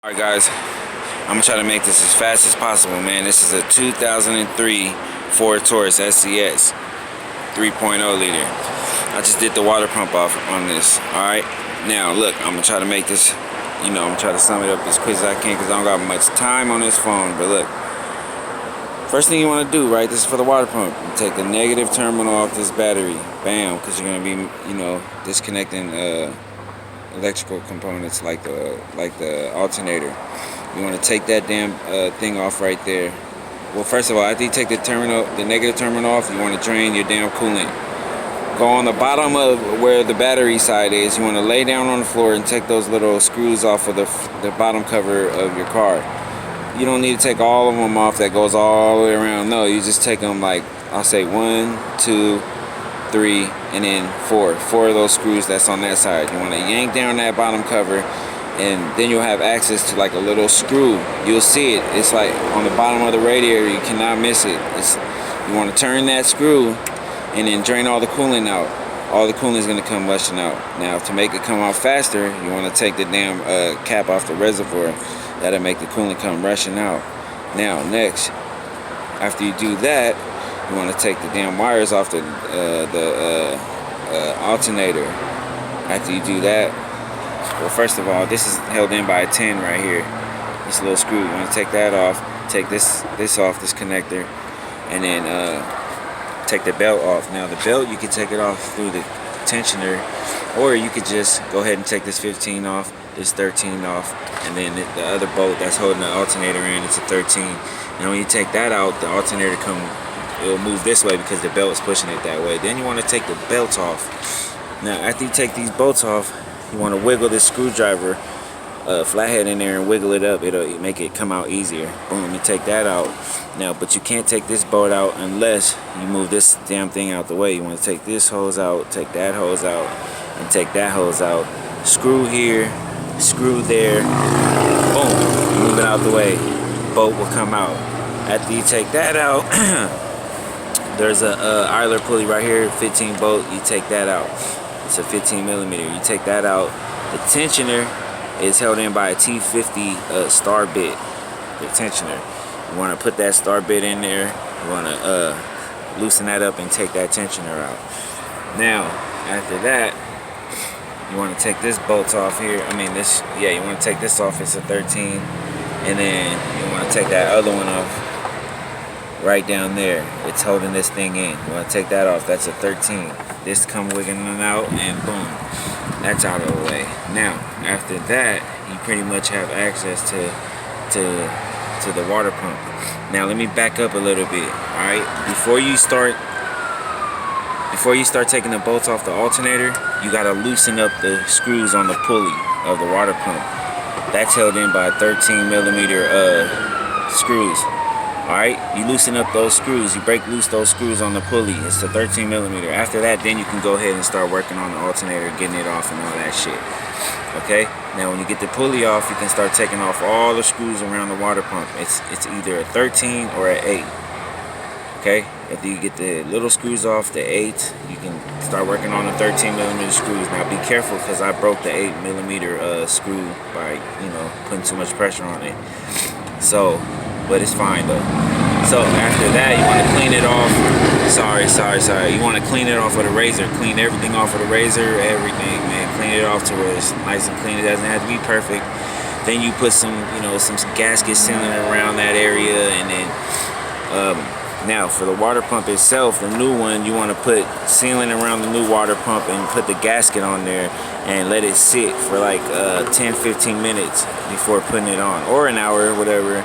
Alright guys, I'm gonna try to make this as fast as possible, man. This is a 2003 Ford Taurus SCS 3.0 liter. I just did the water pump off on this. Alright, now look, I'm gonna try to make this, I'm gonna try to sum it up as quick as I can because I don't got much time on this phone. But look, first thing you want to do, right, this is for the water pump. You take the negative terminal off this battery, bam, because you're gonna be, disconnecting electrical components like the alternator. You want to take that damn thing off right there. Well, first of all, after you take the negative terminal off, you want to drain your damn coolant. Go on the bottom of where the battery side is. You want to lay down on the floor and take those little screws off of the bottom cover of your car. You don't need to take all of them off. That goes all the way around. No, you just take them, like, I'll say 1, 2, 3, and then 4 of those screws that's on that side. You want to yank down that bottom cover, and then you'll have access to like a little screw. You'll see it. It's like on the bottom of the radiator. You cannot miss it. You want to turn that screw and then drain all the coolant out. All the coolant is going to come rushing out. Now, to make it come out faster, you want to take the damn cap off the reservoir. That'll make the coolant come rushing out. Now, next, after you do that, you want to take the damn wires off the alternator. After you do that, well, first of all, this is held in by a 10 right here. This little screw. You want to take that off. Take this off, this connector, and then take the belt off. Now, the belt, you can take it off through the tensioner, or you could just go ahead and take this 15 off, this 13 off, and then the other bolt that's holding the alternator in, it's a 13. Now, when you take that out, the alternator it'll move this way because the belt is pushing it that way. Then you want to take the belt off. Now, after you take these bolts off, you want to wiggle this screwdriver flathead in there and wiggle it up. It'll make it come out easier. Boom, you take that out. Now, but you can't take this bolt out unless you move this damn thing out the way. You want to take this hose out, take that hose out, and take that hose out. Screw here, screw there. Boom, move it out the way. Bolt will come out. After you take that out, there's a idler pulley right here, 15 bolt. You take that out. It's a 15 millimeter. You take that out. The tensioner is held in by a T50 star bit. The tensioner. You want to put that star bit in there. You want to loosen that up and take that tensioner out. Now, after that, you want to take this bolt off here. You want to take this off. It's a 13, and then you want to take that other one off. Right down there, it's holding this thing in. You want to take that off. That's a 13. This come wiggling out, and boom, that's out of the way. Now, after that, you pretty much have access to the water pump. Now, let me back up a little bit. All right, before you start taking the bolts off the alternator, you gotta loosen up the screws on the pulley of the water pump. That's held in by 13 millimeter screws. Alright, you loosen up those screws, you break loose those screws on the pulley. It's the 13 millimeter. After that, then you can go ahead and start working on the alternator, getting it off and all that shit. Okay, now when you get the pulley off, you can start taking off all the screws around the water pump. It's either a 13 or an 8. Okay, after you get the little screws off, the 8, you can start working on the 13 millimeter screws. Now be careful, because I broke the 8 millimeter screw by putting too much pressure on it. But it's fine though. So after that, you want to clean it off. Sorry. You want to clean it off with a razor. Clean everything off with a razor. Everything, man. Clean it off to where it's nice and clean. It doesn't have to be perfect. Then you put some gasket sealing around that area, and then now for the water pump itself, the new one, you want to put sealing around the new water pump and put the gasket on there and let it sit for like 10-15 minutes before putting it on, or an hour, whatever.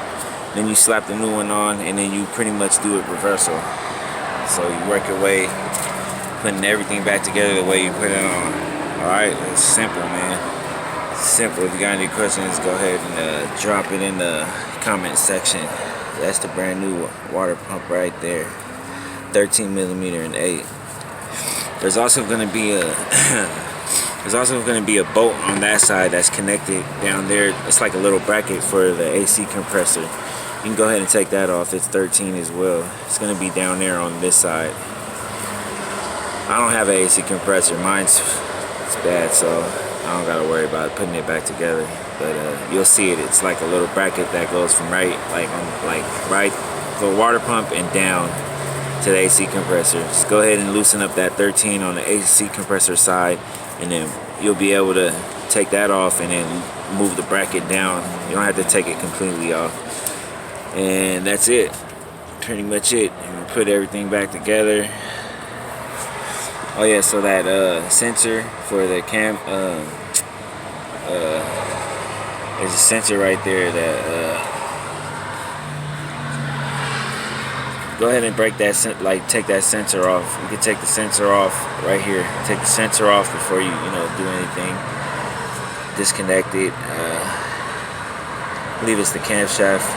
Then you slap the new one on, and then you pretty much do it reversal. So you work your way, putting everything back together the way you put it on. Alright, it's simple, man. It's simple. If you got any questions, go ahead and drop it in the comment section. That's the brand new water pump right there. 13 millimeter and 8. There's also going to be a bolt on that side that's connected down there. It's like a little bracket for the AC compressor. You can go ahead and take that off. It's 13 as well. It's going to be down there on this side. I don't have an AC compressor. Mine's bad, so I don't got to worry about putting it back together. but you'll see it. It's like a little bracket that goes from right the water pump and down to the AC compressor. Just go ahead and loosen up that 13 on the AC compressor side, and then you'll be able to take that off and then move the bracket down. You don't have to take it completely off. And that's it. Pretty much it. And put everything back together. Oh yeah, so that sensor for the cam, there's a sensor right there that go ahead and break that, take that sensor off. You can take the sensor off right here. Take the sensor off before you do anything. Disconnect it. I believe it's the camshaft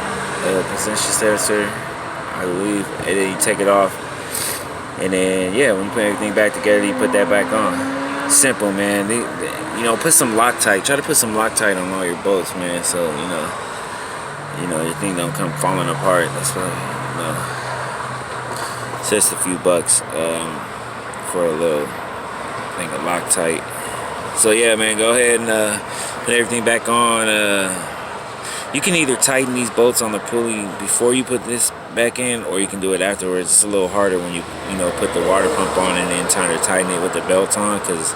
position sensor, I believe. And then you take it off. And then, yeah, when you put everything back together, you put that back on. Simple, man. Put some Loctite. Try to put some Loctite on all your bolts, man. So, your thing don't come falling apart. That's what, it's just a few bucks for a little thing of Loctite. So yeah, man, go ahead and put everything back on. You can either tighten these bolts on the pulley before you put this back in, or you can do it afterwards. It's a little harder when you put the water pump on and then trying to tighten it with the belt on, because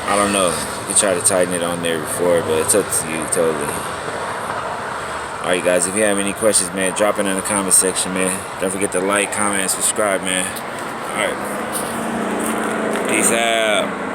I don't know, you can try to tighten it on there before, but it's up to you totally. Alright guys, if you have any questions, man, drop it in the comment section, man. Don't forget to like, comment, and subscribe, man. Alright. Peace out.